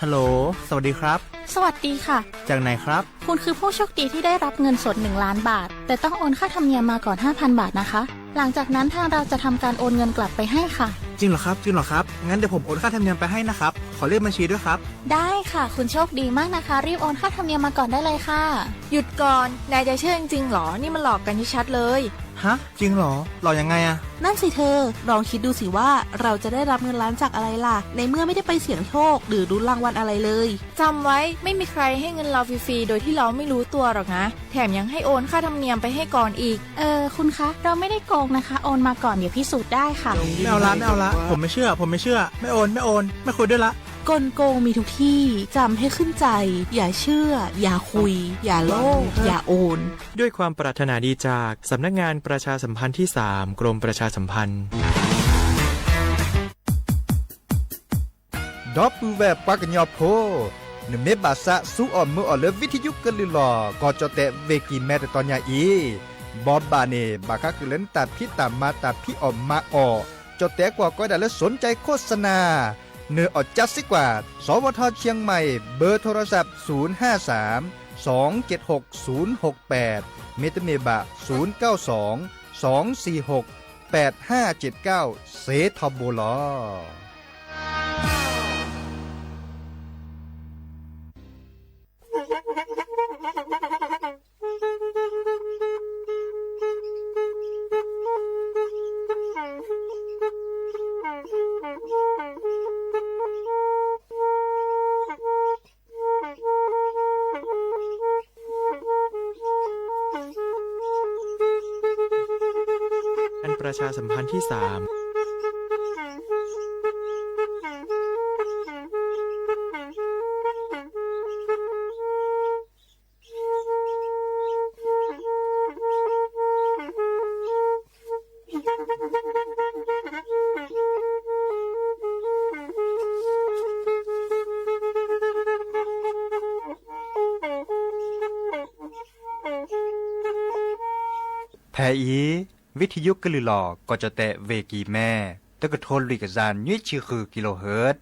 ฮัลโหลสวัสดีครับสวัสดีค่ะจากไหนครับคุณคือผู้โชคดีที่ได้รับเงินสด1 ล้านบาทแต่ต้องโอนค่าธรรมเนียมมาก่อน 5,000 บาทนะคะหลังจากนั้นทางเราจะทำการโอนเงินกลับไปให้ค่ะจริงเหรอครับงั้นเดี๋ยวผมโอนค่าธรรมเนียมไปให้นะครับขอเลขบัญชีด้วยครับได้ค่ะคุณโชคดีมากนะคะรีบโอนค่าธรรมเนียมมาก่อนได้เลยค่ะหยุดก่อนนายจะเชื่อจริงๆหรอนี่มันหลอกกันชัดๆเลยฮะจริงเหรอหลอกยังไงอะนั่นสิเธอลองคิดดูสิว่าเราจะได้รับเงินล้านจากอะไรล่ะในเมื่อไม่ได้ไปเสี่ยงโชคหรือลุ้นรางวัลอะไรเลยจำไว้ไม่มีใครให้เงินเราฟรีๆโดยที่เราไม่รู้ตัวหรอกนะแถมยังให้โอนค่าธรรมเนียมไปให้ก่อนอีกคุณคะเราไม่ได้โกงนะคะโอนมาก่อนเดี๋ยวพิสูจน์ได้ค่ะไม่เอาละผมไม่เชื่อไม่โอนไม่คุยด้วยละกลโกงมีทุกที่จำให้ขึ้นใจอย่าเชื่ออย่าคุยอย่าโลภอย่าโอนด้วยความปรารถนาดีจากสำนักงานประชาสัมพันธ์ที่ 3 กรมประชาสัมพันธ์ดอปูแวปากญอโพนเมบาสะสู้อ่อมมืออ่อเลวิทยุกันลือหลอก็จะแต่เวกีแม่ตอนยาอีบอบบาเนบาคักเล่นตัดพี่ตามมาตัดพี่อ่อมมาอ่อจะแต่กว่าก็ได้และสนใจโฆษณาเนื้ออดจัดสิกว่าสวทเชียงใหม่เบอร์โทรศัพท์053 276 068เมตรเมบะ092 246 8579เซทอโบลอประชาสัมพันธ์ที่ 3แพอีวิทยุกลือหลอกก็จะแตะเวกีแม่ตะกะโทนลิกจานยี่ชื่อคือกิโลเฮิรตซ์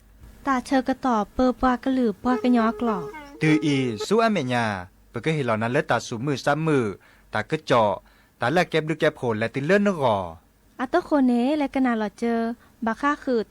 ตาเชอกระต่อเปอปากระหลือปากระยอกหลอกตืออีสู้อเมญาเปก็เห็นเหล่านั้นเลตาสูมือซ้ำมือตากระเจาะตาแลกแก็บดูแก็บโผลและติเลื่อนนกออัตโตโคเนและกนาหลอเจอบาค่าคือ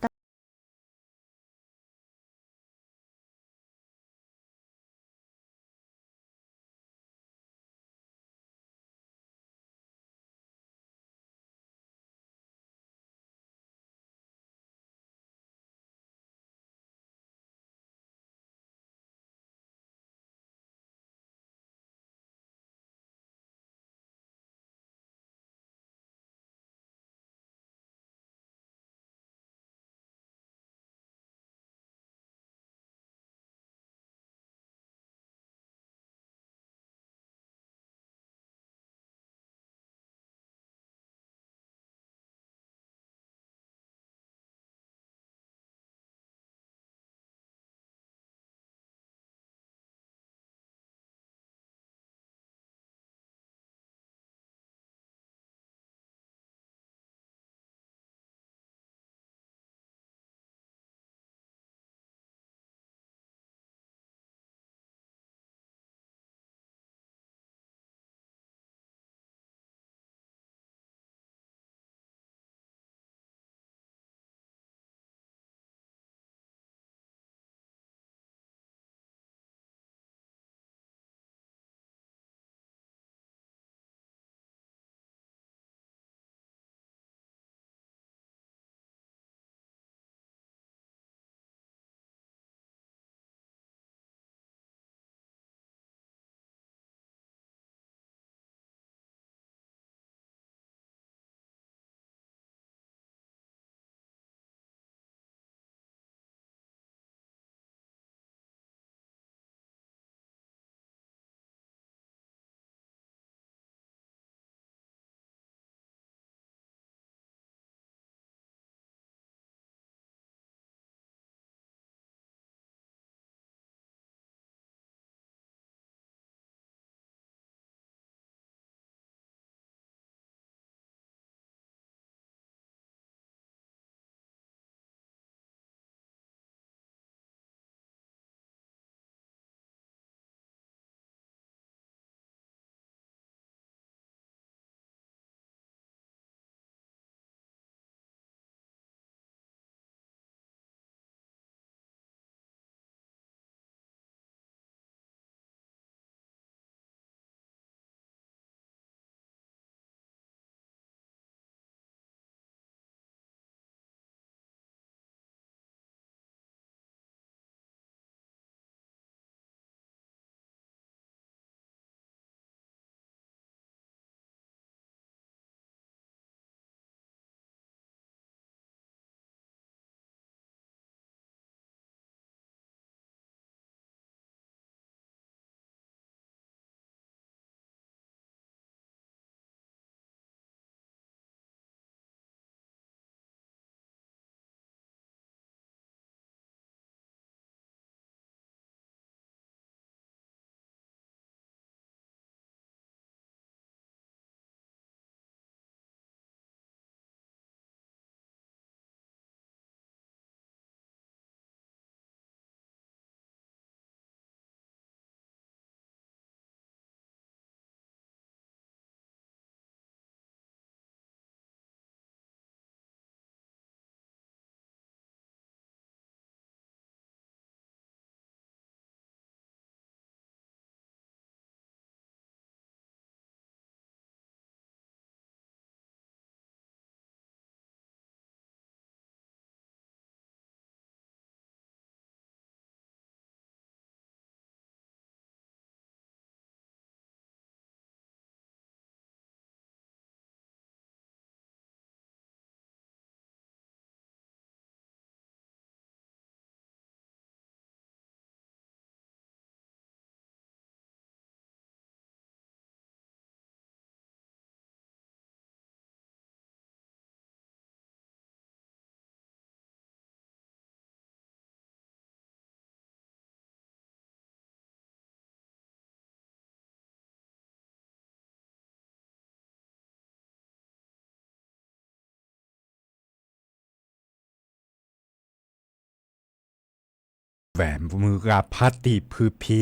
แหวนมือกาพัติพือพี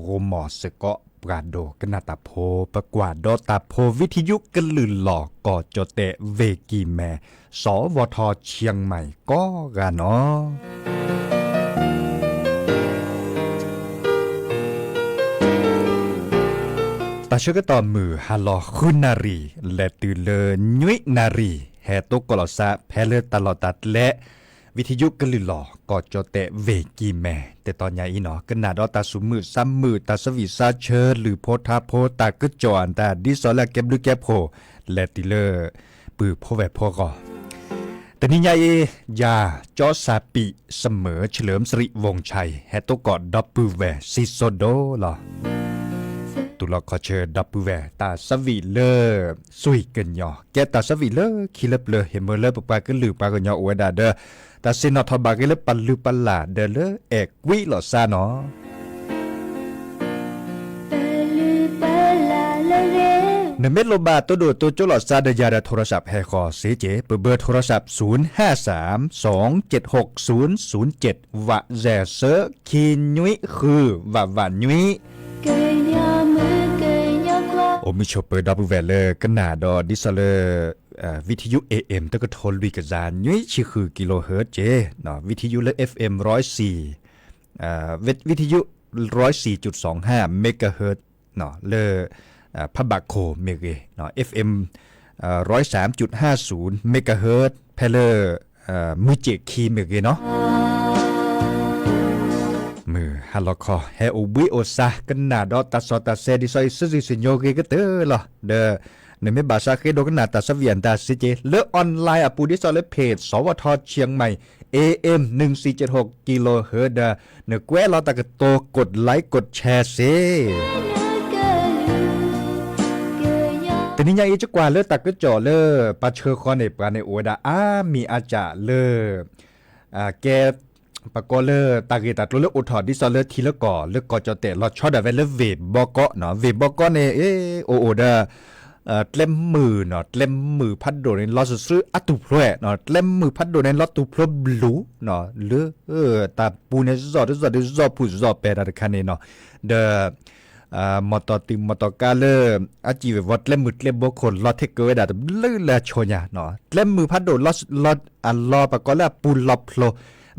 โรหมอสเกาะปราโดกนาตาโพประกวาดดอตาโพวิทยุกลืนหลอกกอจเตเวกีแมสวทเชียงใหม่ก็กันเนาะตาเชื่อก็ต่อมือฮาลอคุณนารีและตือเลนุยนารีแฮตุกลอซาแพเลตลอตัดและวิทยุกลือหลอกกอจเตเวกีแมแต่ตอนใหญ่อีเนาะก็นาดอตาสุมือซ้ำมือตาสวิซาเชอหรือโพธาโพตากึจอนตาดิซอลาเก็บลึกแกโพและติเลอปือโพแวโพกอแต่นี่ยายยาจอซาปิเสมอเฉลิมสิริวงชัยแฮตุกอดับปือแวซิโซโดล่ะตุลขอเชิญดับปืแวตาสวีเลอสุยกันยอแกตาสวีเลอคิเลเลเฮเมเลปปากันลือปากันยออวดาเดอตาซินอทบากันเลปันลือปัลลาเดเลเอกวิลอซาเนาะเนเมโลบาตัวโดตัวโจลอซาเดยาดาโทรศัพท์แฮคอเซเจเบอร์โทรศัพท์0532760007วะแจเซอคินยุยคือวะวะยุยโอมิชอเปอร์ดับเวลเลอร์กันนาดอดิซเลอร์วิทยุ AM ตะก็ทนวิกซานยุ้ยชื่อคือกิโลเฮิรตซ์เจเนาะวิทยุและ FM 104วิทยุ 104.25 เมกะเฮิรตซ์เนาะเลอพะบักโคเมเกเนาะ FM 103.50 เมกะเฮิรตซ์เพเลอร์มือเจคีเมเกเนาะมือฮัลโหลคอเฮอุบิโอซากันนาดอตัสตาเซดิซอยซิซิโยเกกเตอร์ล่ะเดอในเมบาซาเคโดกันนาตาสเวียนตาซิเจเลอออนไลน์อปูดิซอลเพจสวทเชียงใหม่ AM 1476กิโลเฮิรตซ์เนแกวเราตะกะโตกดไลค์กดแชร์เซแต่นี่ยังอีจะกว่าเลอตะกะจ่อเลอปาเชอคอเนปาในโอดามีอาจาเลอแกปะกอเลอตาเกตาตัวเลอุทอดิซอเลทีละก่อเลก่อจอเตลอชอดาเวลเวบอกอเนาะเวบอกอเนโอดาเล่มมือเนาะเล่มมือพัดโดในลอซื้ออัตุพลเนาะเล่มมือพัดโดในลอตุพลบลูเนาะเลตาปูเนซอดผู้ซอเปดาคันเนเนาะเดมอตอติมอตอกาเลอาจีเววัดเล่มมือเล่มบคนลอเทเกเวดาลื่นละโชญาเนาะเล่มมือพัดโดลออันลอปะกอเลปูลอพโล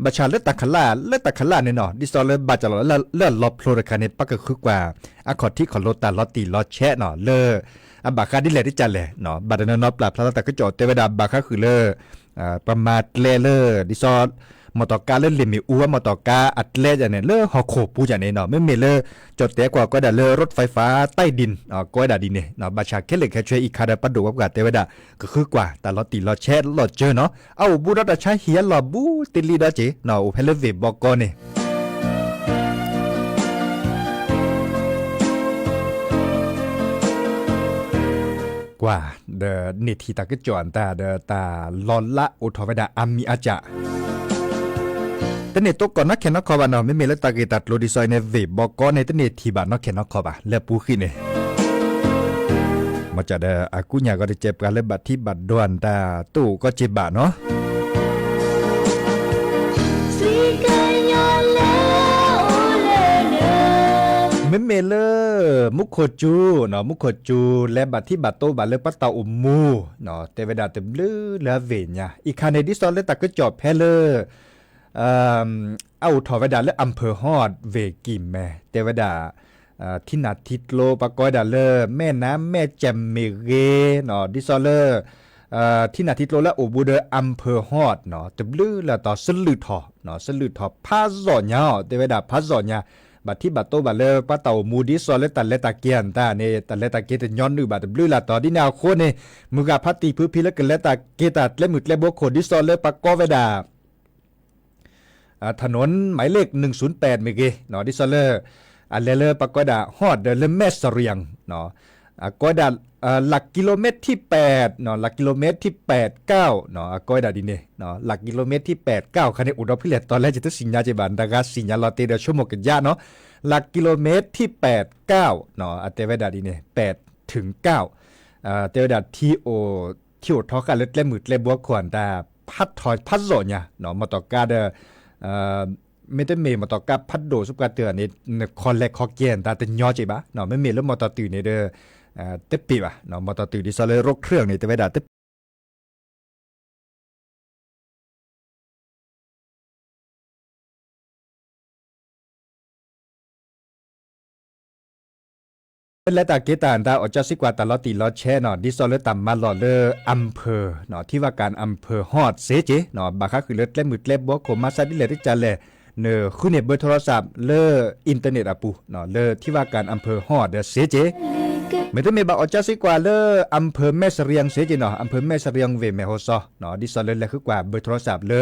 บัชาเลือดตะขล่าเนี่ยเนาะดิซอเลบัจจาเลือดลอพโลระคาเนี่ยปักก็คือกว่าอะคอที่ขอโลตาลอตีลอแชะเนาะเลอบาคาดิแลที่จันแหละเนาะบัดนั้นเนาะปรับพระตะก็จอดเทวดาบาคาคือประมาทเลดิซอมอตอกาเลมีอัวมอตอกาอัดอย่างเนี่ยหอโขปูอย่างเนี่ยเนาะไม่เมจอดแต่กว่าก็ได้รถไฟฟ้าใต้ดินก็ได้ดินเนี่ยเนาะบาชาแค่เล็กแค่ช่วยอีกคาดปัดดูกับเทวดาก็คือกว่าแต่ลอตีลอแชะลอเจอเนาะเอาบูรัตใช้เฮียลอบูติลีดาเจเนาะเพลเวบอกก่อนเนี่ยกว่าเดเนทีตาก็จอนตาเดตาลอนละอุทวดาอามีอาจาแต่เนตก่อนนักแข่งนักขอบานไม่มีเลตาเกตัดโลดิซอยในเวบบอกก็ในเนทีบานนักแข่งนักขอบาเลือปูขึ้นเนี่ยมาจากอากุญญาก็ได้เจ็บกันเลยบัดที่บัดดวนตาตู้ก็เจ็บบาเนาะเมเมเลมุขจูเนาะมุขจูและบัดที่บัดโตบัดเลปัตตาอุมูเนาะเทวดาเต็มลือและเวียอีคาเนดิซอนเลตะก็จอบแพเลเอาทอเวดาและอำเภอฮอดเวกิมแม่เทวดาทินาทิโลปะกอยดาเลแม่น้ำแม่แจมเมเกเนาะดิซอนเลทินาทิโลและโอบูเดอำเภอฮอดเนาะเต็มลือและต่อสลือทอเนาะสลือทอพาซอนยาเทวดาพาซอนยาบัดที่บัดโตบัดเลปะเต่ามูดิซอเลตันเลตาเกียนตาเนตันเลตาเกตย้อนนึบัดบลือละต่อดินาวโคเนมุกาพัตติพื้พิเลกเลตาเกตัดเลมุดเลโบโคดิซอเลปะกอเวดาถนนหมายเลข108เมเกเนาะดิซอเลอันเลปะกอดาฮอดเดเลแมสเรียงเนาะกอดาหลักกิโลเมตรที่8เนาะหลักกิโลเมตรที่89เนาะกอดาดิเนเนาะหลักกิโลเมตรที่89คันอุดรพิเลตตอนแรกจะต้องสิญญาเจบันดากาสิญญาลอเตเดชั่วโมงกันยะเนาะหลักกิโลเมตรที่89เนาะอัตเตเวดาดิเน8ถึง9เตเวดาที่โอทอกันเล็ดมืดเล็บบัวขวานตาพัดถอยพัดโซเนี่ยเนาะมาต่อกาเด ไม่ได้เมมาต่อกับพัดโดสุกาเตือนนี่คอนแลกคอเกียนตาเต็นยอจิบะเนาะไม่เมแล้วมอตอตื่นนี่เด้อเตปีบะเนาะมอตอตื่นดิซอเลยรกเครื่องนี่แต่ไว้ดาเตและตาเกตานตาออจสิกว่าตาลอตีลอแช่เนาะดิซอเลตัมมาลอเลออำเภอเนาะที่ว่าการอำเภอฮอดเซเจเนาะบาคะคือเลิศและมืดและบ่โคมาซาดิเลที่จันแลเนอคือเนี่ยเบอร์โทรศัพท์เลออินเทอร์เน็ตอะปูเนาะเลอที่ว่าการอำเภอฮอดเซเจไม่ได้มีบาออจสิกว่าเลออำเภอแม่เสรียงเซเจเนาะอำเภอแม่เสรียงเวแม่โฮซอเนาะดิซอเลและคือกว่าเบอร์โทรศัพท์เลอ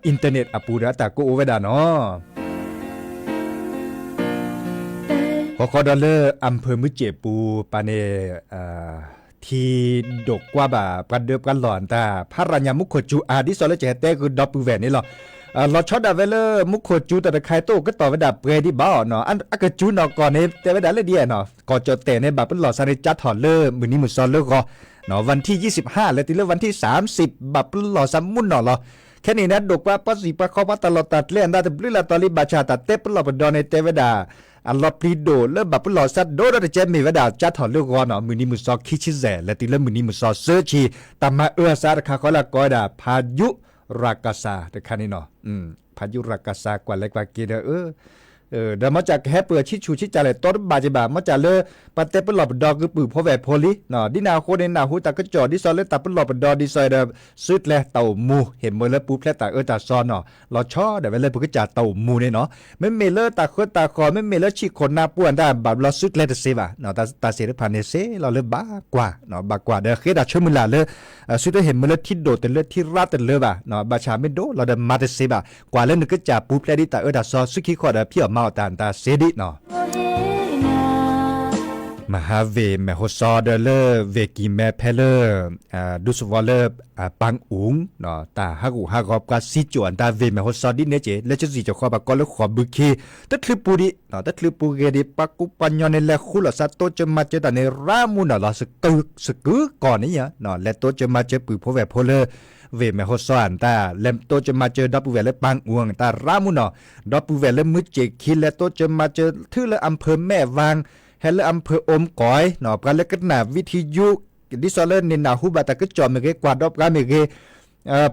อินเทอร์เน็ตอะปูดาตาโกโอเวดาเนาะขอดอลเลอร์อำเภอมุเจปูปาเนที่ดกกว่าบ่าประเดิบกันหลอนตาพระรัญญามุขจูอาดิซอลเจเตคือดอปูแวนนี่หรอเราช็อตดาเวลเลอร์มุขจูแต่ใครโตก็ต่อเวดาเปรดิบ้าเนาะอันกะจูเนาะก่อนนี้แต่เวดาเลยเดียเนาะก่อนจะเตะในบับเป็นหลอดซาริจัดถอดเลอร์มือนี้มือซอลเลอร์ก็เนาะวันที่25และติเลอร์วันที่30บับเป็นหลอดซัมมุนเนาะเหรอแค่นี้นะดกว่าปัสสิปะเขาปัตตลอดตัดเล่นได้แต่ปลื้มละตอลิบาชาตัดเตปเป็นหลอดดอนในเตเวดาอัลลอปรีโดเลิบับหลอซัดโดดเจมีวดาจัดถอดเลือกก่อนเนาะมือนี้มือซอคิชิแซและติเลมือนี้มือซอเซอร์ชีตามมาซาคาคอลากอยดาพายุรากาซาแต่คันนี้เนาะพายุรากาซากว่าเล็กกว่ากีเดเดี๋ยวมาจากแฮปเปอร์ชิชูชิจาเลยต้นบาจิบามาจากเลปเตปหลอบดอคือปือพอแวโพลีเนาะดินาโคเดนาหูตากระจอดิซอเลตาปหลอบดอดิซอยเดซึดแลเต่ามูเห็นเมื่อเลปูแพลตาตาซอนเนาะเราชอเดี๋ยวเวลาปุกจ่าเต่ามูเนี่ยเนาะไม่เมเลตาโคตาคอไม่เมเลชิคนหน้าป่วนได้แบบเราซึดแลเซบะเนาะตาเสด็จผ่านเนเซเราเลยบ้ากว่าเนาะบ้ากว่าเดี๋ยวเคดาชมุลาเลยซึดเห็นเมื่อเลที่โดดแต่เลที่ราดแต่เลบะเนาะบาชาไม่โดเราเดมาเตเซบะกว่าเล่นนึกจ่าปูแพลดิตาตาซอซึกิขอดพี่ออกมาตาเซดิเนาะมหาเวแมโฮซอเดเลเวกิแมเพเลดุสวอลเลปังอุงเนาะตาฮักฮากอบกาซิจวนตาเวแมโฮซอดิเนเจเลจะสิจะขอบักกอลขอบุคีตัดคลิปูดิเนาะตัดคลิปูเกดิปักกุปัญญาในเลคุลซาโตจะมาเจตาในรามุนเนาะสกือก่อนนี้เนาะและโตจะมาเจปือพอแวพอเลเวแมโฮซอนตาเลมโตจะมาเจอดับเวลปังอวงตารามุนเนาะดับเวลมือเจคิและโตจะมาเจอทื่อละอำเภอแม่วางเฮลอำเภออมก๋อยเนาะกันเล็กนาวิทยุดิซอเลนนินาฮูบาตะกจอมเมเกกวาดอบกาเมเก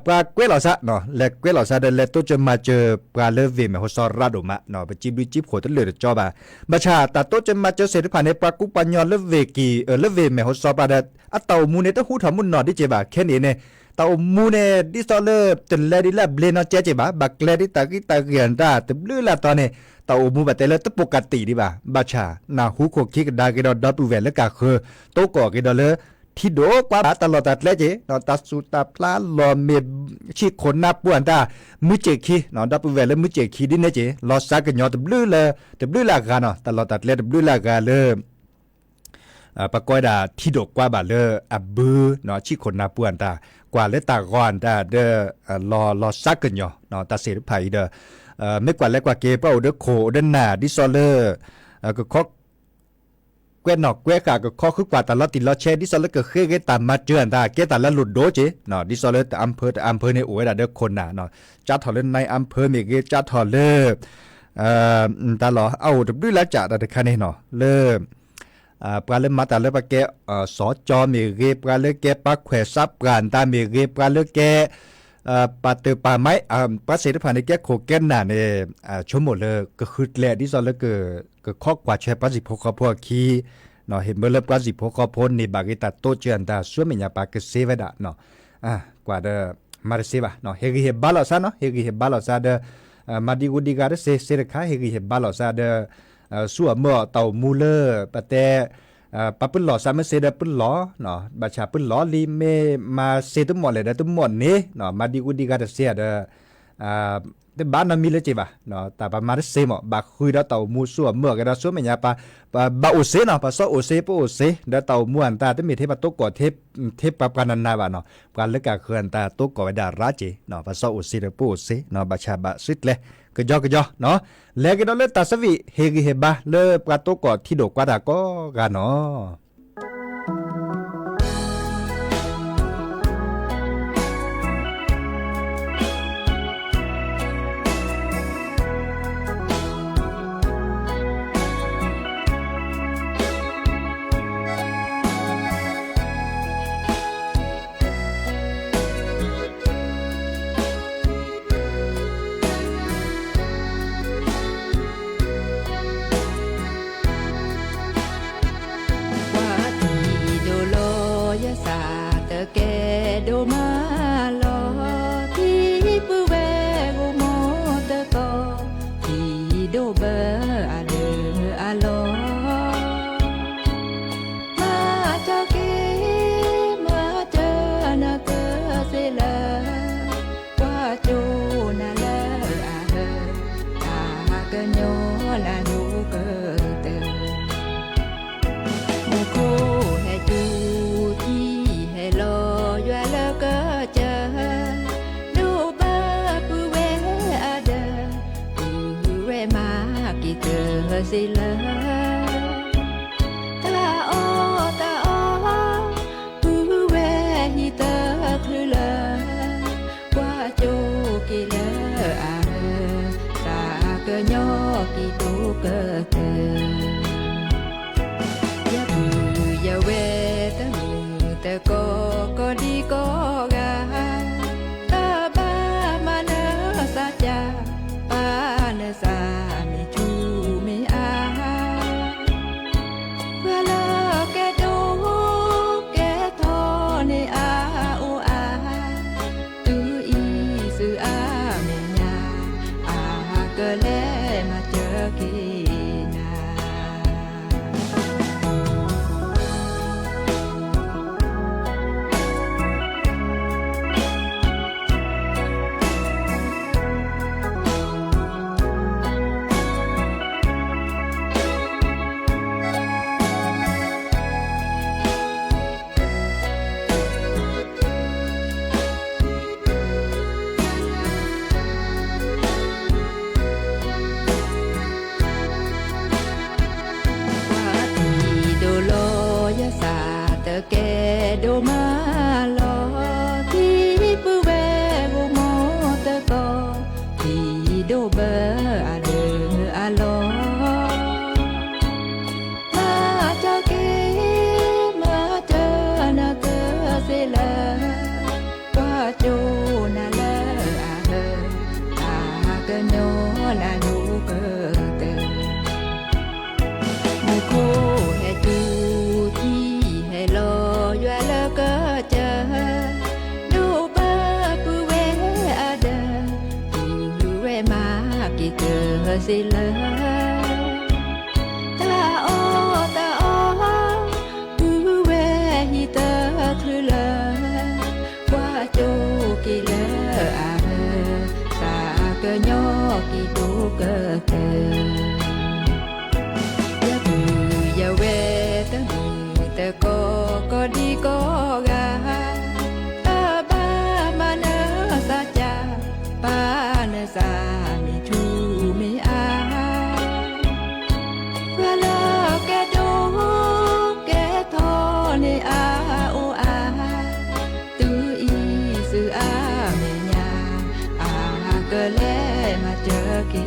ปลาเกวลอซะเนาะและเกวลอซะเดเลโตจะมาเจอปลาเลเวเมโฮซอราโดมะเนาะไปจิบจิบโขตะเลอจอบาบัชาตาโตจะมาเจอเสด็จผ่านในปลากุปัญญาเลเวกีเลเวเมโฮซอปลาดอะเตามูเนตะฮูทามุนเนาะดิเจบาแค่นี้เนี่ยเตามูเนดิซอเลตเลดิลาเบลเนาะเจเจบาบักเลดิตากิตาเกียนตาตะลือละตอนนี้เตามูบัตเตเลตปกติดิบาบาชานาฮูโคคิกดาเกดอดปูเวลกะคือโตก่อเกดอเลที่โดกว่าตลอดตัดเลเจเนาะตัดสุตาพลาลอเมชิคนนับป่วนตามือเจคีเนาะดับปูเวลมือเจคีดิเนเจลอซักกันยอตบลือเลยตบลือละกันเนาะตลอดตัดเลตบลือละกันเลยปะก้อยดาที่ดกกว่าบาเลอับบือเนาะชิคนนับป่วนตากว่าเลตากอนตาเดลอซักกันยอเนาะตาเสริไผเดไม่กว่าและกว่าเกเป้าเดโคเดนนาดิซอเลอร์ก็คอกแกวนอกแกวกาก็คอคือกว่าแต่ละติละเชดิซอเลอร์ก็เคยตามมาเจอตาเกแต่ละหลุดโดเจเนาะดิซอเลอร์แต่อำเภอในโอ้ยเดคนน่ะเนาะจัดถอดเล่นในอำเภอเมเกจัดถอดเลตาหลอเอาด้วยละจ่าแต่คันนี้เนาะเลปลาเลมาตาเลปะแกสอจอเมเกปลาเลแกปะแขวซับปานตาเมเกปลาเลแกปาเตปาไม้ปาเสด็จผ่านในแก่โคแก่นน่ะเนี่ยชั่วโมงเลยก็คือแหละที่ซอเลยก็ข้อกว่าแช่ปาสิพกพวกคีเนาะเห็นเมื่อเลิกปาสิพกพในบากิตาโตเจียนตาส่วนมีญาปากเซเวดาเนาะกว่าเดมาเซบะเนาะเฮกิเฮบาลอซาเนาะเฮกิเฮบาลอซาเดมาดิกุดิกาเดเซเรคาเฮกิเฮบาลอซาเดส่วนเมื่อเต่ามูเลอร์ปะแต่ปะปื้นหล่อซาเมเซเดปื้นหล่อเนาะบาชาปื้นหล่อลีเมมาเซตุหมดเลยเดตุหมดนี้เนาะมาดิกุดิกาเซียเดแต่บ้านนั้นมีเลยจีบะเนาะแต่ประมาณเซมบาคุยดาเต่ามูส่วนเมื่อกันดาส่วนเมียปะบาโอเซเนาะปะซอโอเซปโอเซดาเต่ามูอันตาแต่มีเทปโตก่อเทปปะกันนาบะเนาะการเลิกการเคลื่อนตาโตก่อดาราจีเนาะปะซอโอเซเดปโอเซเนาะบาชาบะซิดเลยก็ยอเนาะแล้วก็เลตาสวิเฮกิเฮบะเลปะโตก่อที่โดกว่าดาก็กันเนาะ สิเลตาโอตาโอผู้เวหิเตอคือเลว่าโจกิเลอาตาเกยอกิตูเกเตยาบือยาเวตะมือแต่ก็ดีก็กาตาบ้ามาเนสาจาปาเนสามิจูมิอาเวลาแกดูแกทอในอาโออาตูอีสืออาเมียอาเกเลมาเจอกีแกโดมาลอที่ปื้อเวโบโมตะกอที่โดเบออาเดออาลอมาเจอเกมาเจอนาเกเสลว่าโจนาเลอาเฮตาเกโนนาดูเกเตมุโคเฮจูโลยัวเลก็เจอดูเบอปูเวอาเดปูเวมากิเตอสิเลตาโอปูเวหิเตอคือเลว่าโจกิเลอาเฮตาเกยอกิตูเกเตยาปูยาเวตะมือแต่ก็ดีก็กาตาบ้ามาเนสาจาปาเนสามิทูมิอาเวลาแกดูแกทอในอาโออาตูอีสืออาเมียอาเกเลมาเจอกี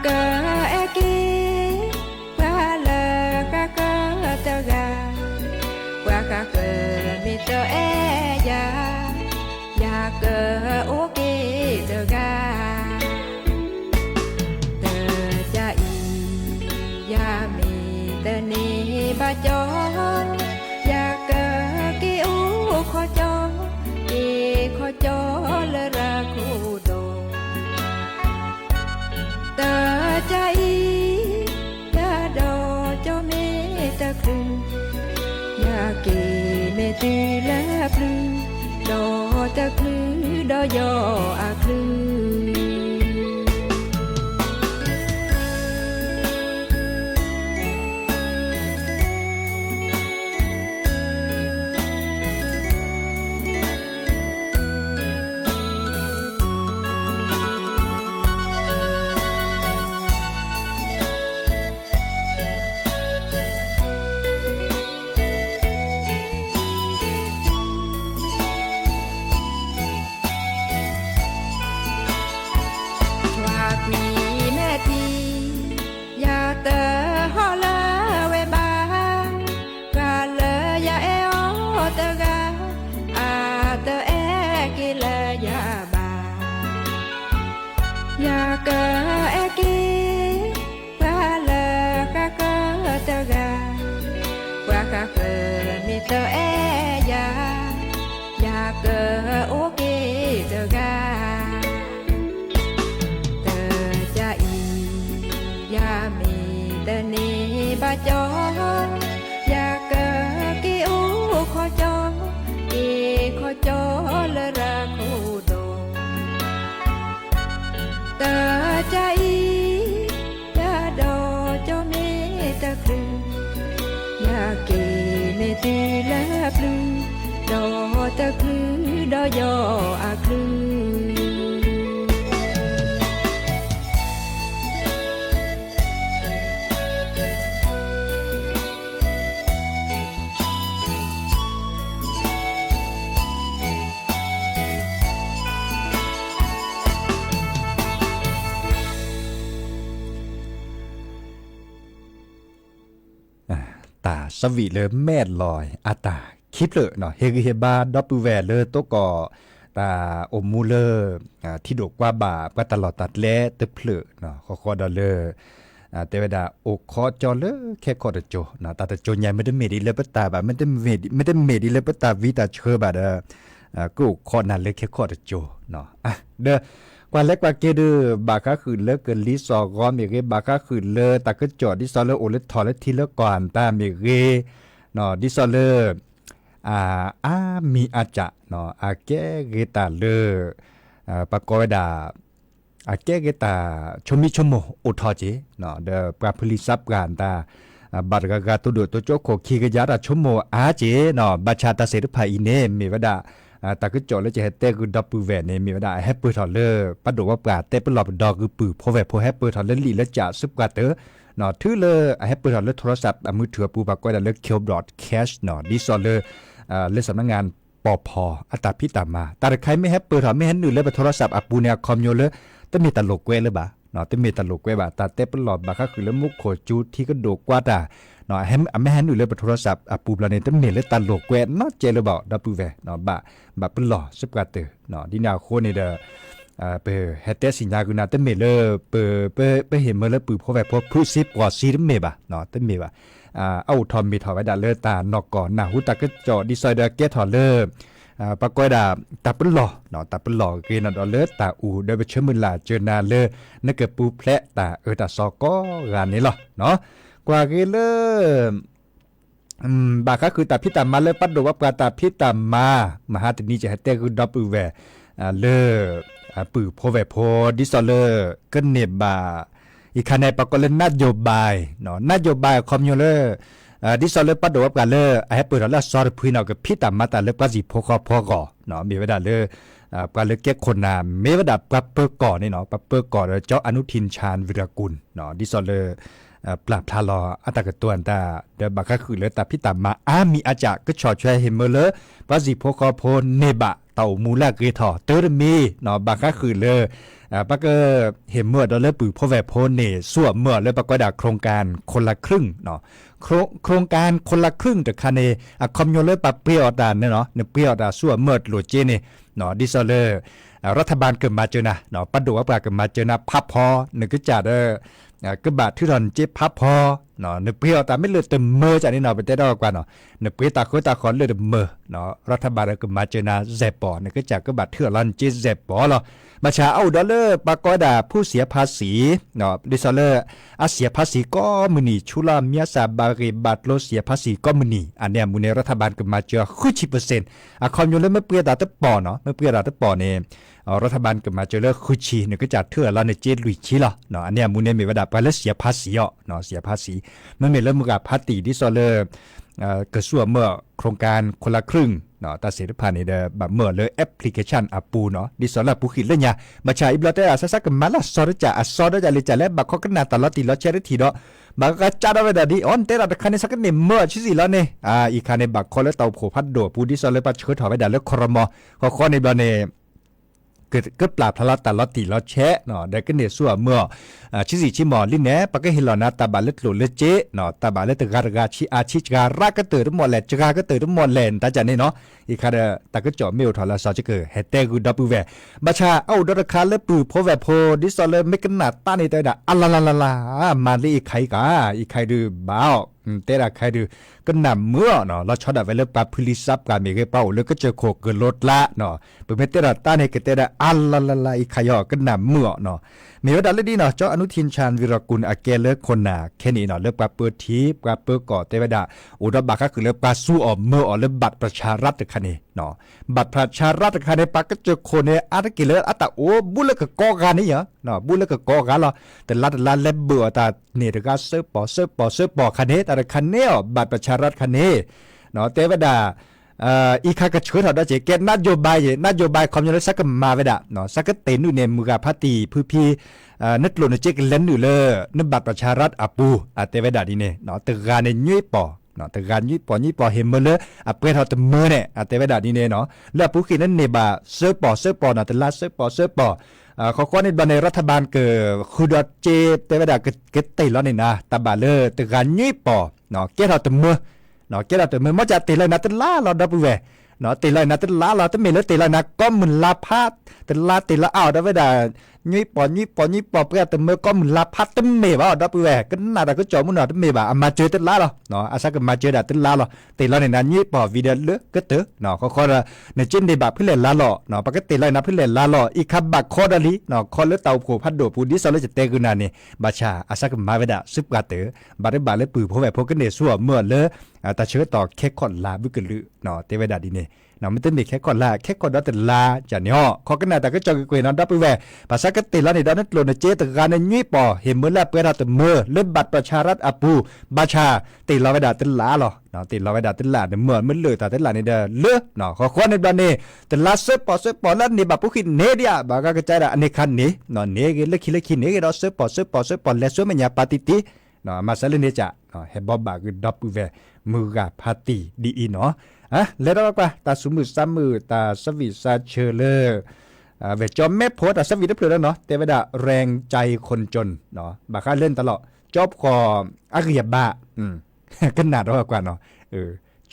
เกเอกีวาเลกะเกตะกาวากะเกมิเตเอยายาเกโอเกตะกาเตจาอียามีเตนีบาจอยาเกกิอูขอจอกิขอจอเลระคูโดตาใจยาดอเจ้าเมตะครึยาเกเมตีและพลือดอตะคลือดอยออาคลือ ยามีแต่นีบาจออยากเกิดกี่อูขอจอกี่ขอจอละราคูโดเตอใจยาดอจอเมตะคลือยากีเนตีละพลือดอตะคลือดอยออาคลือตาสวีเลยแม่ลอยอาตาคลิปเลยเนาะเฮกเฮบาดอปปูแวเลยตัวก่อตาอมมูเลอร์ที่ดกว่าบาปก็ตลอดตัดแลเตเพลเนาะขอดอลเลอร์เตวดาโอคอจอเลแค่คอดโจเนาะตาตะโจใหญ่ไม่ได้เมดีเลยปตาบาไม่ได้เมดีเลยปตาวิตาเชอบาเดกูคอนั่นเลยแค่คอดโจเนาะเด้อกว่าเล็กกว่าเกดือบาคาคือเลิกเกินลิซอกอมีเกบาคาคือเลตาก็จอดดิซอเลโอเลทอเลทีเลก่อนตามีเกเนาะดิซอเลมีอาจะเนาะแกเกตาเลปะกอดาแกเกตาชมิชโมอุทอจิเนาะเดปราพลิซับกันตาบัดกะตุโดตัวโจโคคีกะยาดาชโมเจเนาะบัชาตาเสรภาอีเนมีวดาตาก็จอแล้วจะให้เตกูดับปือแหวนเนี่ยมีว่าได้แฮปเปอร์ทอลเลอร์ปัดดูว่าปลาเตปหลอบดอกคือปือพอแหวนพอแฮปเปอร์ทอลเลอร์ลีแล้วจะซึบกว่าเตอเนาะถือเลยแฮปเปอร์ทอลเลอร์โทรศัพท์มือถือปูปากก็ได้เลือกเคียวบลอดแคชเนาะดิซอลเลอร์เลือกสำนักงานปอพอัตราพิตามาแต่ใครไม่แฮปเปอร์ทอลไม่เห็นหนึ่งเลยไปโทรศัพท์ปูเนี่ยคอมโยเลยต้องมีตลกเว้เลยบ่าเนาะต้องมีตลกเว้บ่าตาเตปหลอบบาก็คือแล้วมุกโขจูที่ก็ดูกว่าด่าเนาะไม่เห็นหนึ่งเลยไปโทรศัพท์ปูปลาเนี่ยต้องมีเลยตลกเว้เนาะเจเลยบ่ดับปูแหวนเนาะบ่เป็นหล่อซึบกว่าเตอเนาะดินาโคเนี่ยเด้อเปเฮเตสิญญากุนาเตเมเลเปเห็นเมเลปือพอแบบพอพูดซิปอซีเมบ่เนาะเตเมบ่เอาทอมมีถอไว้ดาเลตานอกก่อนนะหูตาก็จอดิซอยเดเกทอเลปะกอยดาตาเป็นหล่อเนาะตาเป็นหล่อเกนดอเลตาอูเดไปเชมือลาเจอนาเลนักเกปูแพละตาตาซอก็งานนี้หรอเนาะกว่าเกเลบาก็คือตาพิตามาเลยปัดดูว่าปลาตาพิตามามหาตนี้จะให้เตคือดับปูแวเลปือพอแวพอดิซอเลก็เนบาอีกคะแนนปะก็เล่นนโยบายเนาะนโยบายคอมยูเลดิซอเลปัดดูว่าปลาเลให้เปิดแล้วซอร์พื้นเอากับพิตามาตาเลปลาจีพอก่อเนาะมีเวลาเลปลาเลเก็กคนนามีเวลาปลาเปอร์ก่อนี่เนาะปลาเปอร์ก่อเจ้าอนุทินชาญวิรกุลเนาะดิซอเลปราบทาลออัตกตัวอันตาเดบักก็คือเลตาพิตามามีอาจากก็ชอช่วยเห็นเมเลปาจิโพคอโพเนบะเต่ามูลาเกทอเตอร์มีเนาะบักก็คือเลปักก็เห็นเมื่อดอลเลอร์ปือพอแวโพเนส่วนเมื่อเลยปักก็ด่าโครงการคนละครึ่งเนาะโครงการคนละครึ่งแต่คันเนคอมโยเลปาเปรียวดานเนาะเปรียวดาส่วนเมื่อโหลดเจเนเนาะดิซอเลรัฐบาลเกิดมาเจอนะเนาะปัดดูว่าปลาเกิดมาเจอนะพับพอนึกก็จ่าก็บาดที่ทอนเจ็บพับพอเนาะเนเปียวแต่ไม่เลือดเต็มเมื่อจากนี้เนาะไปได้ดอกกว่าเนาะเนเปียวตาขอเลือดเมื่อเนาะรัฐบาลก็มาเจอนาเจ็บปอเนี่ยก็จากก็บาดเถื่อรันเจ็บเจ็บปอหรอมาชาเอาดอลเลอร์ปากอดาผู้เสียภาษีเนาะดิซอลเลอร์เสียภาษีก็มือนีชุลาเมียซาบาริบัตโลเสียภาษีก็มือนีอันเนี้ยมือในรัฐบาลก็มาเจอ90%คอมยูเลไม่เปียวตาตะปอเนาะไม่เปียวตาตะปอเนี่ยรัฐบาลก็มาเจอเลิกคุชีเนี่ยก็จัดเถื่อแล้วในเจลุยชีละเนาะอันเนี้ยมูเนี่ยมีระดับไปแล้วเสียภาษีเนาะเสียภาษีมันมีเริ่มกับภาษีที่ซอเลอร์กระทรวงเมื่อโครงการคนละครึ่งเนาะตาเสรีพันธ์นี่เด้อแบบเมื่อเลยแอปพลิเคชันปูเนาะดิซอลปูขิดเลยเนี่ยมาใช้อิบลาเตอร์ซักกันมาละซอร์จะเลยจะแล้วบักข้อกันนาตลอดตีลอดเชริทีเนาะบักก็จัดเอาไว้แต่ดีออนเตอร์แต่คันนี้สักกันเนี่ยเมื่อชิสิแล้วเนี่ยอีกคันในบักข้อแล้วเตาโผพัดโดปูดิซอลเลยปัดเชิดถอดไว้แต่แล้วคอรมอข้อในบลเนี่ยก็ปราบทะเลาะตลอดตีลอดแชะเนาะได้ก็เนี่ยส่วนเมื่อชิสิชิมอลิแหนปะก็เฮลอนาตาบาเลตโลเลเจเนาะตาบาเลตการาชิอาชิการาก็เตอร์ทั้งหมดแหละจกาก็เตอร์ทั้งหมดแหละตาจันนี่เนาะอีกคาตาก็จ่อเมลถอดละซอจิเกอร์เฮเตกูดับปูแวบัชาเอาดอร์คาเลปูโพแวโพดิซอเลเมกันนาตานี่ตาดาอัลลาลามาลีอีกใครกาอีกใครดูบ้า เตระใครดูก็นำเมื่อเนาะเราชอบแบบเลือกปลาพลิซับการมีเกเป้าแล้วก็เจอโคกเกินรถละเนาะเปิดเมเตระต้านให้เกเตระอัลลาลาอีขยอก็นำเมื่อเนาะมีว่าดัลเลดีเนาะเจ้าอนุทินชาญวิรกุลอาเกเลิกคนหนาแค่นี้เนาะเลือกปลาเปิดทีปลาเปิดก่อเตวดาอุดบักก็คือเลือกปลาสู้ออกเมื่อออกเลือกบัตรประชารัฐคันนี้เนาะบัตรประชารัฐคันนี้ปลาก็เจอคนเนี่ยอาตะกิเลอัตโอบุลก็ก่อกันนี่เหรอเนาะบุลก็ก่อกันเหรอแต่ละเล็บเบื่อแต่เนี่ยเด็กก็เสิร์ฟปอคันนี้แต่คันนี้บัตรประชารัฐคันนี้เนาะเตวดาอีกข้าก็ช่วยเราได้เจเกตนโยบายความยาวสักมาเวดาเนาะสักเต็นอยู่ในมือกับพัตตีพื้นพี่นึกหล่นเจกเล่นอยู่เลยนึกบัตรประชารัฐอปูเตวดาดีเนี่ยเนาะตึกการในยุ้ยปอเนาะตึกการยุ้ยปอเห็นมาเลยเพื่อเราตึมือเนี่ยเตวดาดีเนี่ยเนาะแล้วผู้ขีดนั้นเนี่ยบ่าเสื้อปอเนาะแต่ละเสื้อปอเขาก็ในรัฐบาลเกิดคือดอเจเตวดาเกิดตีแล้วเนี่ยนะตาบาเลยตึกการยุ้ยปอเนาะเกี่ยวเราตึมือเนาะเกี่ยวเราตึมือมันจะตีเลยนะแต่ละเราดับเวเนาะตีเลยนะแต่ละเราแต่ไม่เลยตีเลยนะก็มันลาพัดแต่ละตีละเอาได้เวลายุ้ยปอเพื่อแต่เมื่อก็มันลาพัดแต่ไม่ว่าดับเวก็น่าจะก็จอมันหน่อยแต่ไม่ว่ามาเจอแต่ละเราเนาะอาศัยกันมาเจอแต่ละเราตีเราในนั้นยุ้ยปอวิดีโอเลือกก็เตอเนาะเขาในเจนเดบักเพื่อเล่นละหล่อเนาะปกติเลยนะเพื่อเล่นละหล่ออีกขับบักคอดาลีเนาะคอเลือเตาโผพัดโดปูดิสเลยจะเตกุนานี่บาชาอาศัยกันมาเวลาซึบกาเตอบาร์บาเลยปืนพวกแบบพวกกันเนซัวเมื่อเลยแต่เชื่อต่อแค่คอนลาบุกลือเนาะเตเวดาดีเนี่ยเนาะไม่ต้องมีแค่คอนลาแต่ลาจะเนี่ยเขาก็น่าแต่ก็จอกกวยนอนดับไปแวภาษาก็ติดแล้วในด้านนั้นโลนเจตการในยี่ปอเห็นเมื่อแล้วเปิดแต่เมื่อเล่นบัตรประชารัฐอปูบาชาติดเราเวดาติดลาหรอเนาะติดเราเวดาติดลาเนี่ยเมื่อมันเลยแต่ติดลาในเดือเลือเนาะเขาคนในด้านนี้แต่ลาเซปอแล้วนี่แบบผู้คิดเนเดียบางก็กระจายอันนี้คันนี้เนาะเนเกลคิเนเกเราเซปอแล้วส่วนมันยาปฏิทิเนาะมาเสลเนจ่าเนาะเฮบบอบาคือดับเวมือกับพาตีดีเนาะแล้วเราก็ตาสมือซ้ำมือตาสวิซาเชเลอร์เวจอมแม่โพสตาสวิได้เปลือกแล้วเนาะแต่เวลาแรงใจคนจนเนาะบาค่าเล่นตลอดจอบคออาเกียบะก็หนาดกว่าเนาะ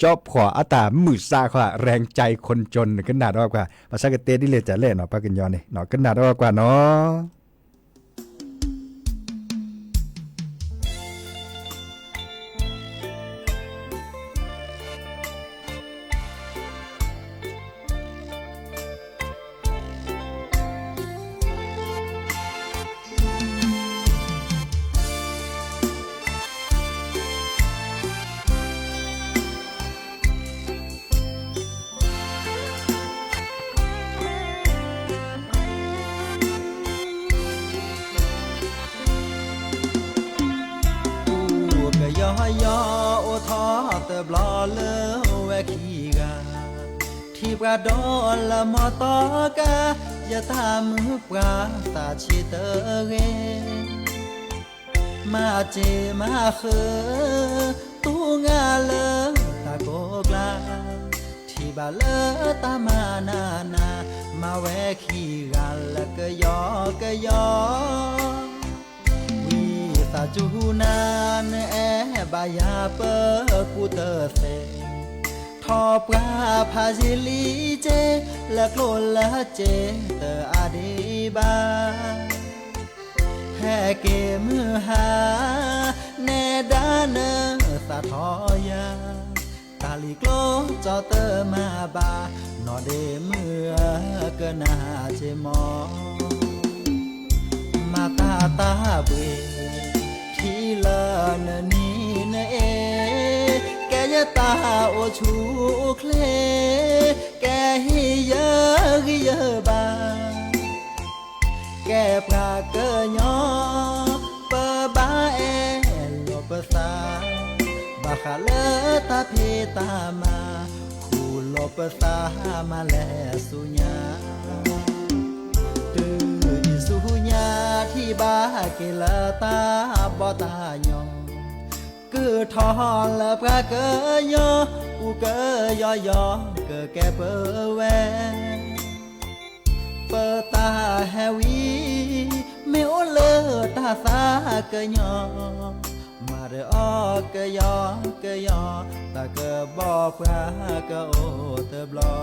จอบขออัตามือซาค่ะแรงใจคนจนก็หนาดกว่าภาษากเตดิเลจะเล่นเนาะปากันยอนนี่เนาะก็หนาดกว่าเนาะยอโอทอเตบลอเลเวคีกาที่ปราดอละมอตอกาอย่าตามมือปราตาชิเตเรมาเจมาเคตูงาเลตาโกกลาที่บาเลตามานามาเวคีกาละก็ยอตาจูนานบายาเปกูเตเซทอปราพาจิลีเจละโกละเจเตอาดีบาแฮเกมือหาเนดานสะทอยาตาลีโกลจอเตมาบานอเดมือก็นาเจมอมาตาเบที่ลานนี้นะแกยะตาโอชูเคลแกฮิเยบาแกปราเกยอเปบาโลปสาบาคาเลตาเพตามาคูโลปสามาแลสุญาสุญาที่บาเกลตาบอตายอคือทอนละพระเกยออูเกยเกแกเปแวเปตาแฮวีเมโอเลตาสาเกยอมาเรอเกยตาเกบอพระเกโอเตบลอ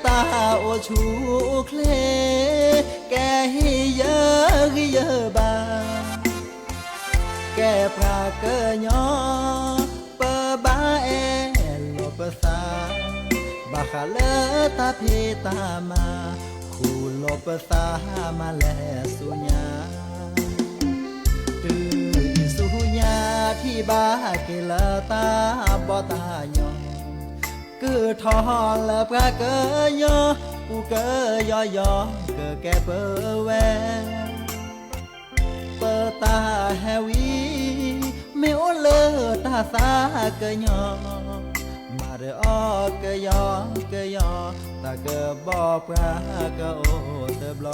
ตาโอชูเคลแกฮิเยอะฮิเยอะบาแกพระเกยอเปบ้าเอลปสาบาคาเลตาเพตามาคูลปสามาแลสุญาตื่นสุญาที่บาเกลตาบอตายอcứ thò là pra cơ yo u cơ yo cơ kè bơ ve bơ ta hewi me o lơ ta sa cơ nhỏ mà de o cơ yo ta cơ bo pra cơ o te blo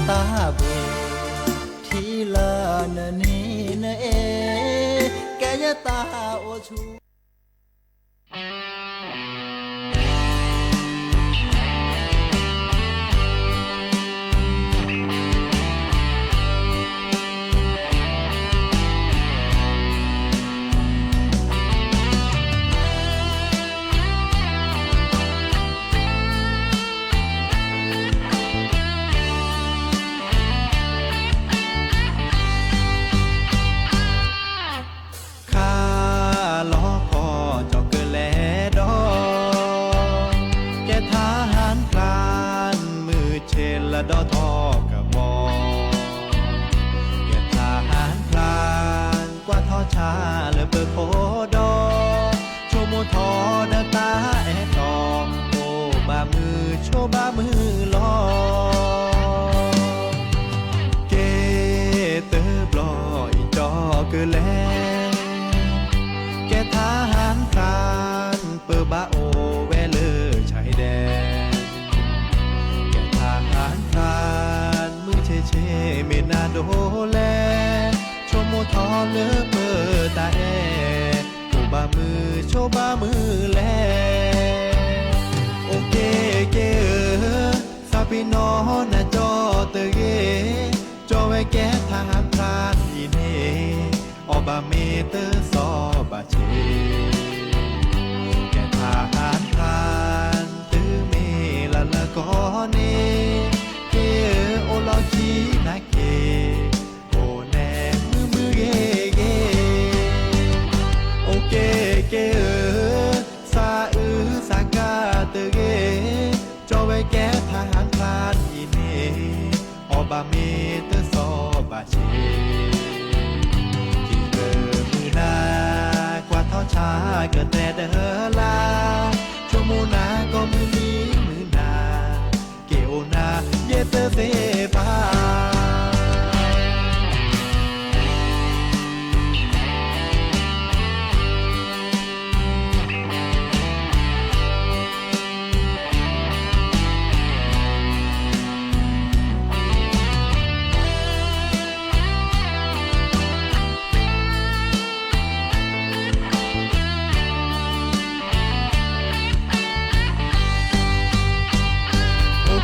ตาบุที่ลานนี้นะเอแกยะตาโอชูดอทอกะบอแกทหารพลานกว่าทอชาเลเปิดโคดอโชโมทอเดตาแอตองโอบามือโชบามือลอเกเตอบลอยจอเกแลแกทหารพลานเปิดบาโอแวเลอชายแดนมือเชเมนาโดแลชมโมทอเลเปอตาแอโอบามือโชบามือแลโอเกเกซาปิโนนาจอเตเกจอไวแกทหารพรานอีเนอบาเมเตอซอบาเชแกทหารพรานตือเมละละกอเนโอลอคีนาเกโอแนมือเกเกโอเกเกซาสากาเตเกจอไวแกทหารพลานอีเนอบาเมเตซอบาเชกิเกมือนากว่าทอชาเกิดแต่เดลาชมูนาก็มือนี้มือนาเกโอนาเยเตเซปา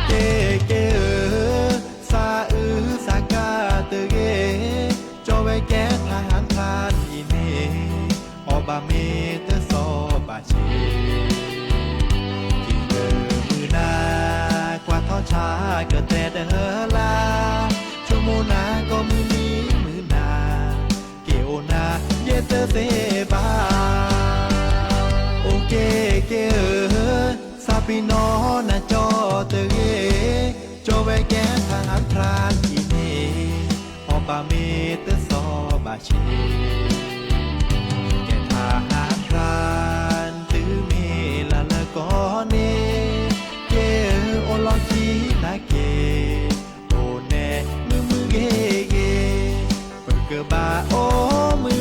เกเกซาสากาเตเกจอไวแกทหารพลานอีเนอบาเมเตซอบาเชกิเกมือนากว่าทอชาเกิดแต่เดลาชโมนาก็มือนี้มือนาเกโอนาเยเตเซบาโอเกเกซาปิโนนาจอเตเกจอไวแกทหารพรานอีเนอบาเมเตซอบาเชแกทหารพรานตือเมละละกอเนเกโอลอคีนาเกโอแนมือเกเกเปิดเกบาโอมือ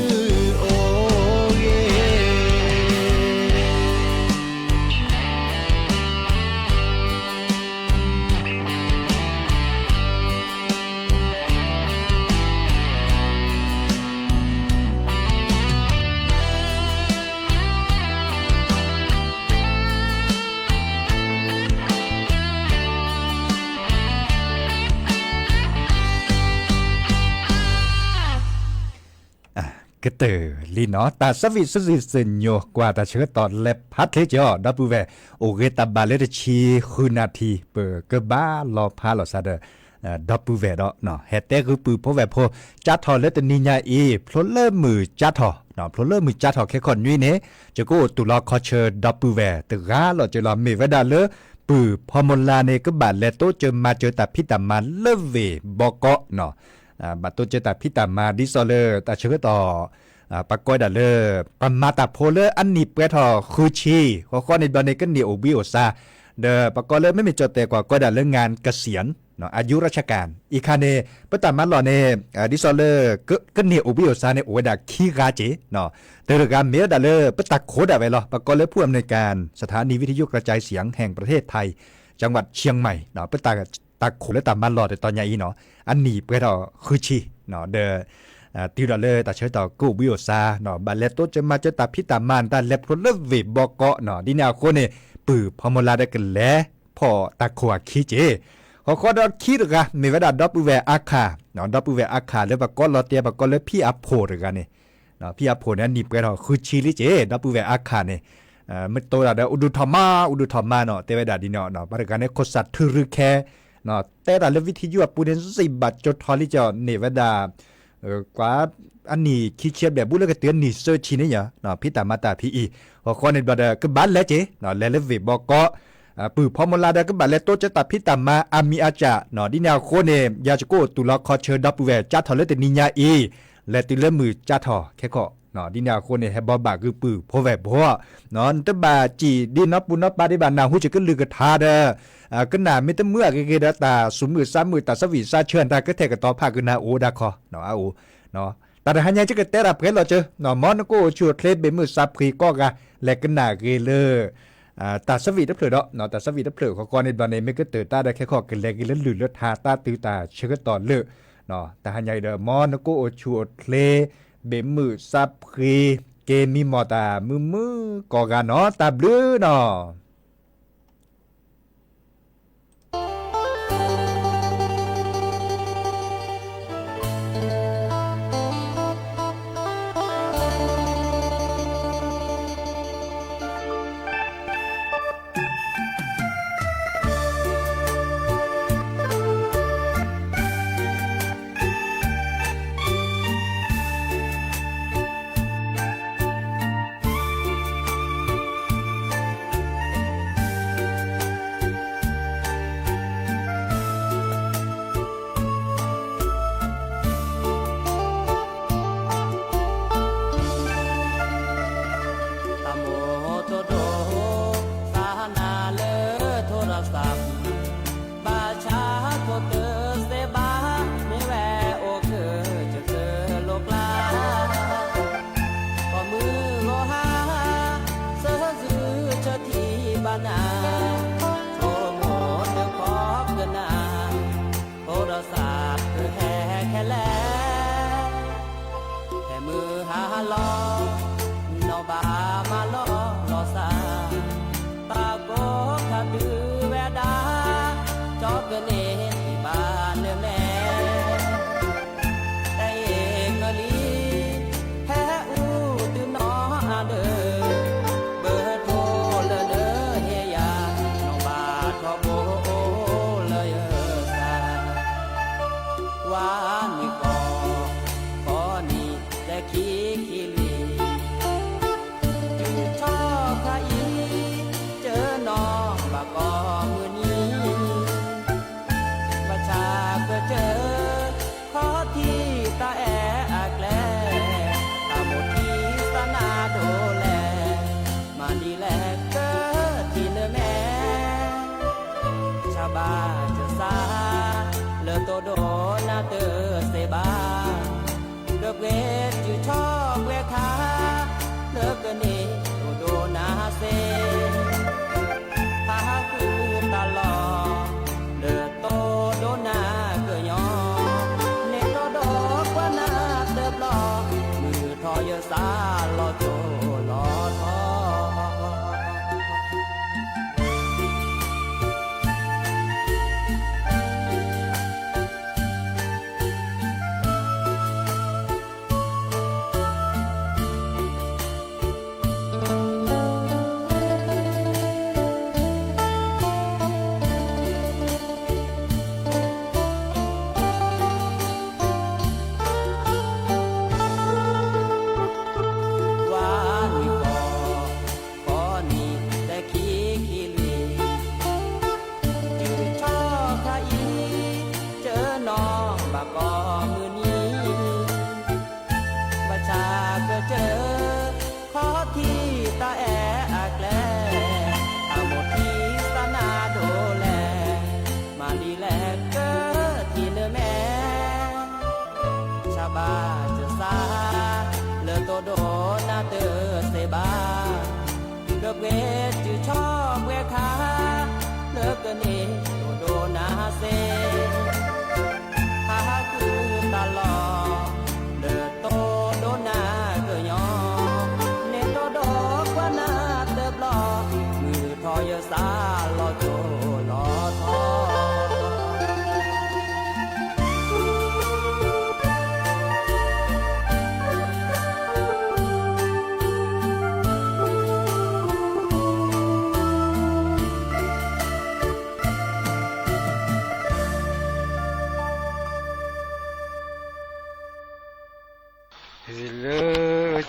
ก็เตอลีเนาะตาสวิสสิสญโยกว่าตาเชื้อตอนเล็บพัดเทจอดับเวโอเกตาบาเลชีคืนนาทีเปกบ้ารอพาลอซาเดดับเวดเนาะเฮเตคือปือพอแบบพอจัดทอเลตนิญาอีพลเลมือจัดทอเนาะพลเลมือจัดทอแค่คนนี้เนี่ยจะกูตุลาคอเชอร์ดับเวตกาเราจะรอเมวดาเลปือพอมลาเนก็บาดเลโตเจอมาเจอแต่พิตามาเลเวบอกเนาะบัดตัวเจอแต่พิตามาดิซอเลตาเชื้อต่อปากกอยดาเลปมาตาโพเลอันนี้เปทอคือชีข้อในตอนนี้ก็เหนียวบิโอซาเดปากกอยเลไม่มีจดแต่กว่าก็ดาเรื่องงานเกษียณเนาะอายุราชการอีคาเนปตามาหล่อเนดิซอเลก็เหนียวบิโอซาในโอดาคีกาเจเนาะเตอร์การเมียดาเลปตาโคดาไปหรอปากกอยเลผู้อำนวยการสถานีวิทยุกระจายเสียงแห่งประเทศไทยจังหวัดเชียงใหม่เนาะปตาโคและตามาหล่อแต่ตอนใหญ่เนาะอันนี้เปทอคือชีเนาะเดติวดาเลตาเชยต่อกูบิโอซาเนาะบาเลโตจะมาจะตาพิตามันตาเล็บพลเวบอกเกาะเนาะดินาโคเนปือพอมลาได้กันแลพอตาขวาขี้เจขอขอดอคิดกะมีเวลาดับเวอาคาเนาะดับเวอาคาแล้วบากอลอเตียบากอลพี่อโพดกันเนี่ยเนาะพี่อโพเนี่ยนี่เป็นเราคือชิลิเจดับเวอาคาเนี่ยมันโตดาอุดุธรรมาเนาะเตเวดาดิเนาะบริการเนี่ยโคสัตทึรึแคเนาะแต่ดาเลวิทยุปูเดนสิบัตจดทอลิจอเนเวดากว่าอันนี้คิดเชียบแบบบุญแล้วก็เตือนนี่เซอร์ชีนี่เนาะพิตามาตาพีอีพอคนในบัดก็บ้านแล้วเจเนาะเลเวบอกก็ปือพอมลาดก็บัดแล้วโตจะตัดพิตามาอามีอาจาเนาะดิแนวโคเนยาจโกตุลาคอเชอร์ดับเวจัดทอเลตนิญาอีและติเลมือจัดทอแค่ก็เนาะดิแนวโคเนให้บ่บาคือปือพอแบบบ่เนาะตะบาจีดินปุนปาดิบานาหูจะก็ลือกะทาเด้ก็น่าไม่ตะเมื่อเกดาตาสุมือซ้ำมือตาสวีซาเชิญตาก็แทกต่อภาคนาโอดาคอเนาะอาโอเนาะแต่หันยังจะเกิดแต่รับเกลอเจอเนาะมอนก็ชวดเคลเบมือซับพรีก็กะและก็น่าเกเลตาสวีดับเผลอเนาะตาสวีดับเผลอของก่อนในตอนนี้ไม่ก็เติร์ตาได้แค่ข้อกันแลกินแล้วหลุดแล้วทาตาตื้อตาเชื่อตอนเลือเนาะแต่หันยังเดอมอนก็ชวดเคลเบมือซับพรีเกมมีมอตามือก็กะเนาะตาบลือเนาะ จือชอบแวคาเลิกกันเองโดนาเซหาคือตลอดเดือโตโดนาเกยอเนโตดอกว่านาเติบลอมือทอยสาลอโจลอทอ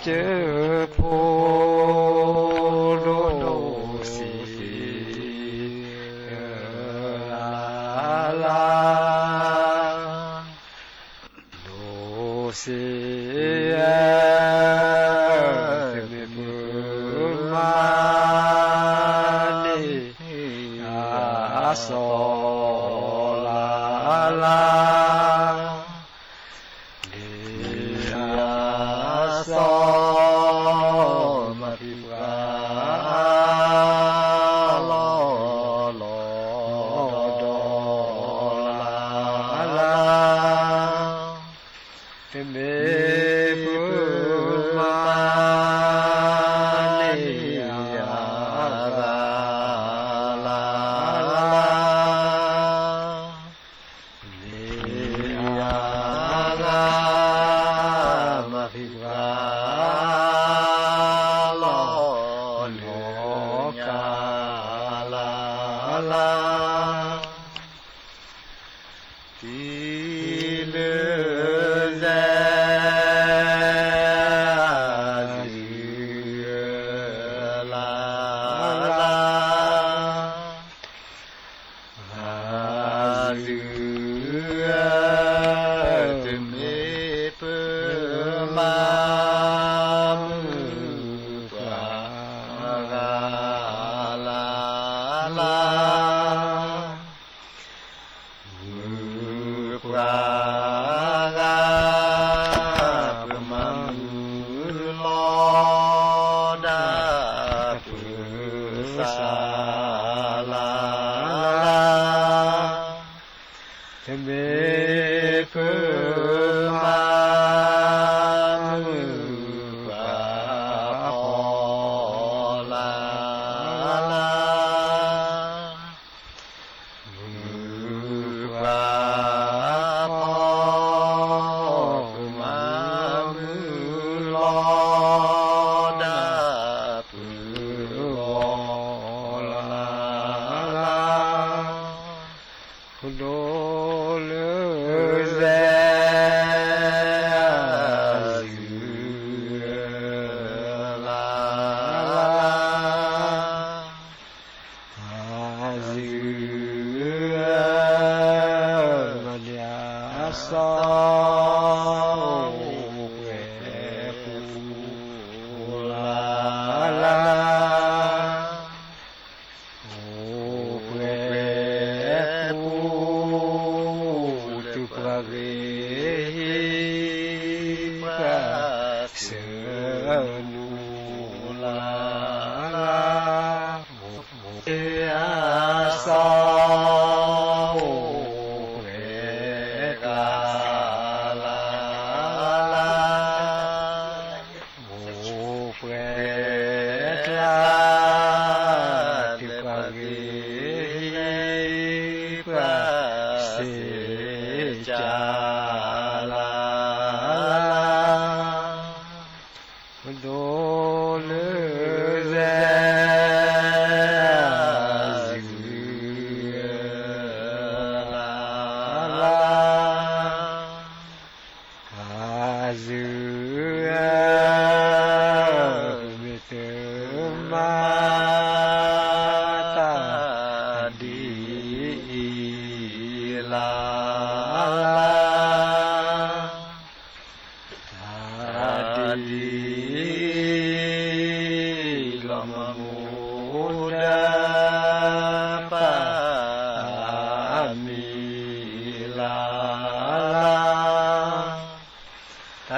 เจอโพโลโนสีลาโลสีเตมิมุมานีอาโซลาลา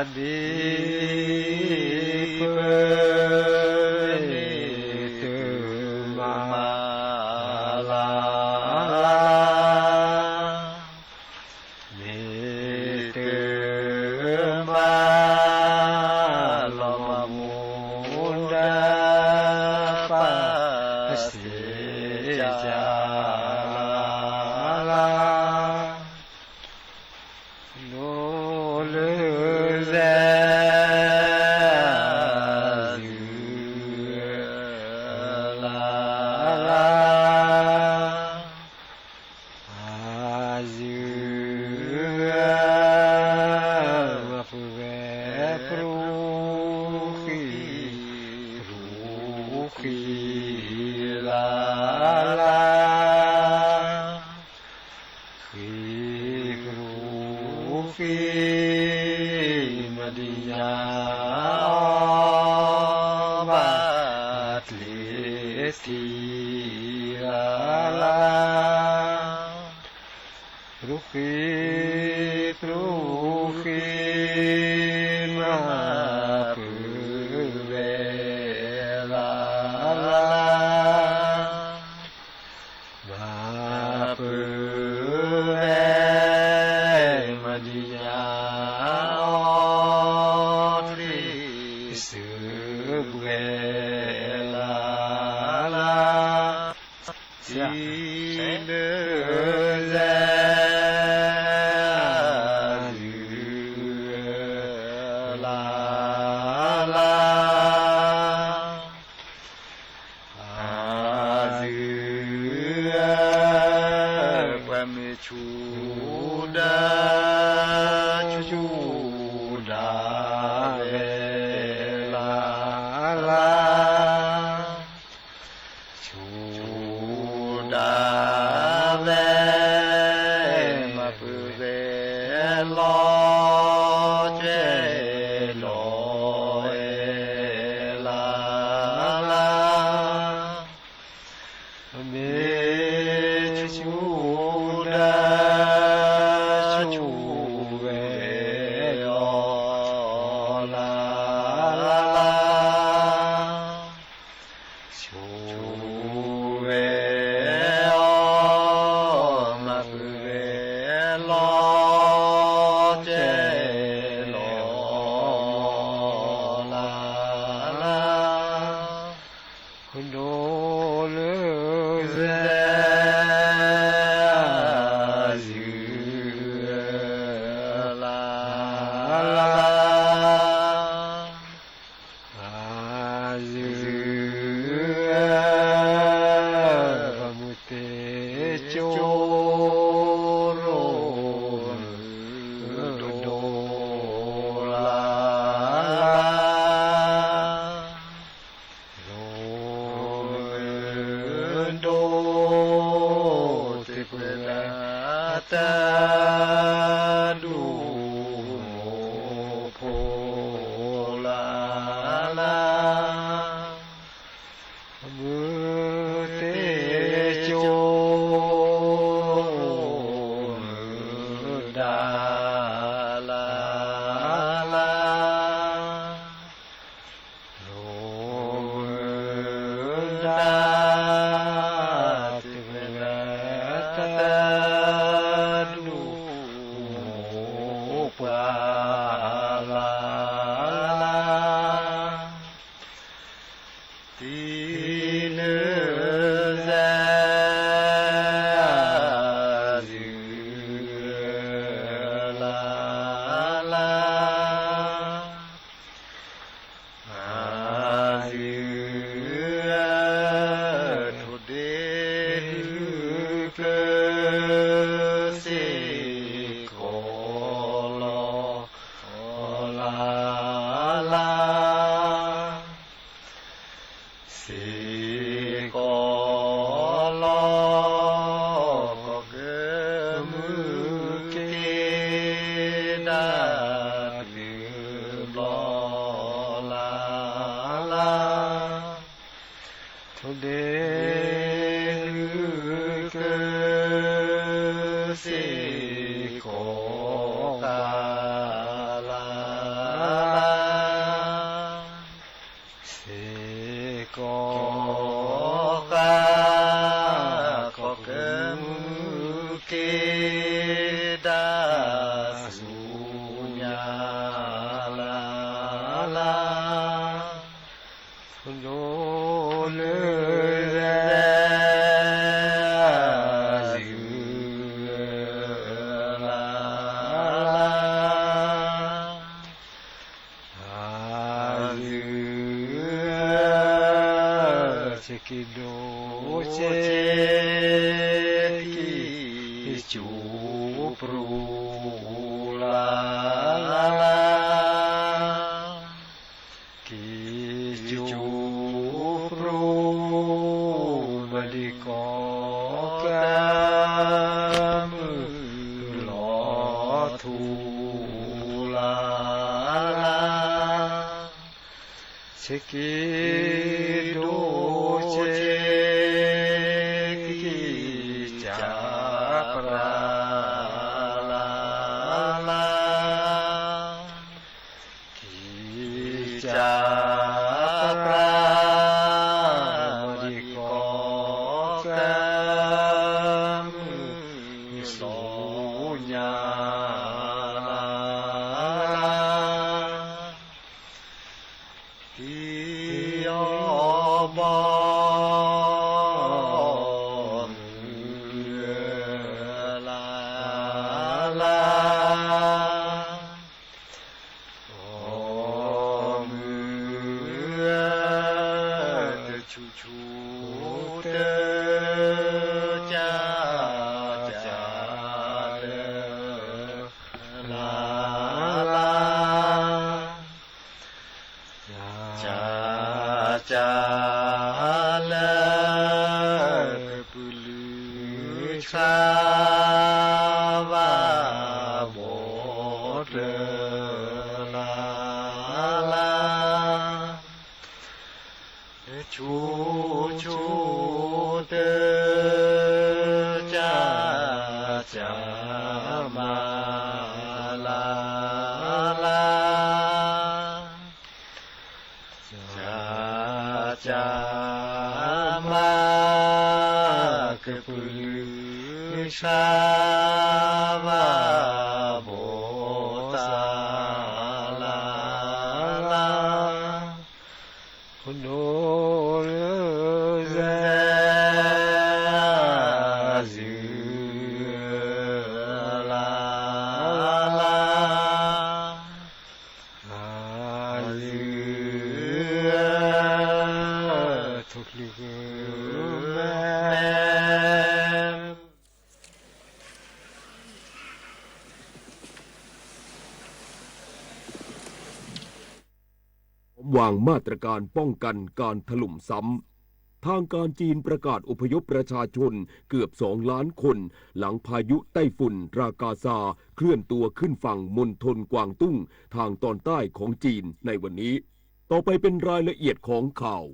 Adi ปรูขีลาลาขีปรูขีมดิยาบาทเลสีลาลารุขีปรูขีมาปุเวลาลามาปุเวมดิยาทริสุเวลาลาจีเนเลชูดาเวลาลาชูดาเวมาปุเวลอเจลอเอลาลาเมชูชูเวลาลาชูเวมาปุเวลอเจลอลาลาคุณโดเลเซตาดูโพลาลามือเตโจดาลาลาโลดาติเวตตาปรูลาลา ki do che ki cha pra la la ki cha pra di ko ka so nyaวางมาตรการป้องกันการถล่มซ้ำทางการจีนประกาศอพยพประชาชนเกือบ2 ล้านคนหลังพายุไต้ฝุ่นรากาซาเคลื่อนตัวขึ้นฝั่งมณฑลกวางตุ้งทางตอนใต้ของจีนในวันนี้ต่อไปเป็นรายละเอียดของข่าว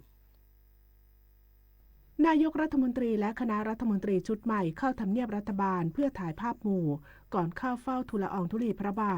นายกรัฐมนตรีและคณะรัฐมนตรีชุดใหม่เข้าทำเนียบรัฐบาลเพื่อถ่ายภาพหมู่ก่อนเข้าเฝ้าทูลละอองธุลีพระบาท